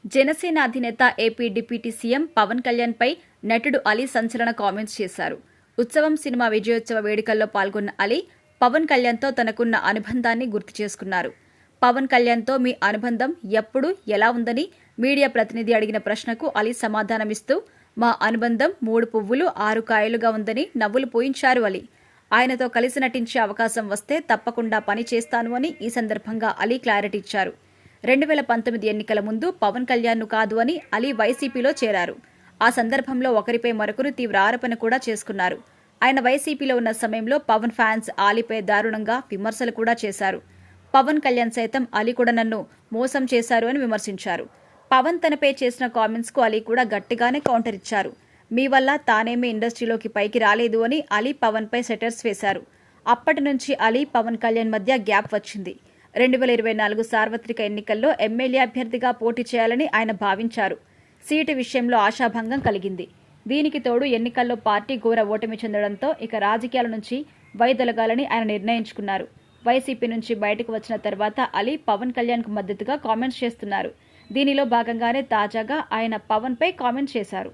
జనసేన అధినేత AP deputy CM Pawan Kalyan పై నటుడు అలీ సంచలన కామెంట్స్ చేశారు. ఉత్సవం సినిమా విజయోత్సవ వేడుకల్లో పాల్గొన్న అలీ పవన్ కళ్యాణ్తో తనకున్న అనుబంధాన్ని గుర్తు చేసుకున్నారు. పవన్ కళ్యాణ్తో మీ అనుబంధం ఎప్పుడు ఎలా ఉందని మీడియా ప్రతినిధి అడిగిన ప్రశ్నకు అలీ సమాధానమిస్తూ మా అనుబంధం 3 పువ్వులు 6 కాయలుగా ఉందని నవ్వులు పూయించారు అలీ. ఆయనతో కలిసి నటించే అవకాశం వస్తే తప్పకుండా పని చేస్తాను అని ఈ సందర్భంగా అలీ క్లారిటీ ఇచ్చారు. 2019 ఎన్నికల ముందు పవన్ కళ్యాణ్ను కాదు అని అలీ వైసీపీలో చేరారు. ఆ సందర్భంలో ఒకరిపై మరొకరు తీవ్ర ఆరోపణ కూడా చేసుకున్నారు. ఆయన వైసీపీలో ఉన్న సమయంలో పవన్ ఫ్యాన్స్ అలీపై దారుణంగా విమర్శలు కూడా చేశారు. పవన్ కళ్యాణ్ సైతం అలీ కూడా నన్ను మోసం చేశారు అని విమర్శించారు. పవన్ తనపై చేసిన కామెంట్స్ కు అలీ కూడా గట్టిగానే కౌంటర్ ఇచ్చారు. మీ వల్ల తానేమీ ఇండస్ట్రీలోకి పైకి రాలేదు అని అలీ పవన్ పై సెటర్స్ వేశారు. అప్పటి నుంచి అలీ పవన్ కళ్యాణ్ మధ్య గ్యాప్ వచ్చింది. 2024 సార్వత్రిక ఎన్నికల్లో ఎమ్మెల్యే అభ్యర్థిగా పోటీ చేయాలని ఆయన భావించారు. సీటు విషయంలో ఆశాభంగం కలిగింది. దీనికి తోడు ఎన్నికల్లో పార్టీ ఘోర ఓటమి చెందడంతో ఇక రాజకీయాల నుంచి వైదొలగాలని ఆయన నిర్ణయించుకున్నారు. వైసీపీ నుంచి బయటకు వచ్చిన తర్వాత అలీ పవన్ కళ్యాణ్కు మద్దతుగా కామెంట్స్ చేస్తున్నారు. దీనిలో భాగంగానే తాజాగా ఆయన పవన్ పై కామెంట్ చేశారు.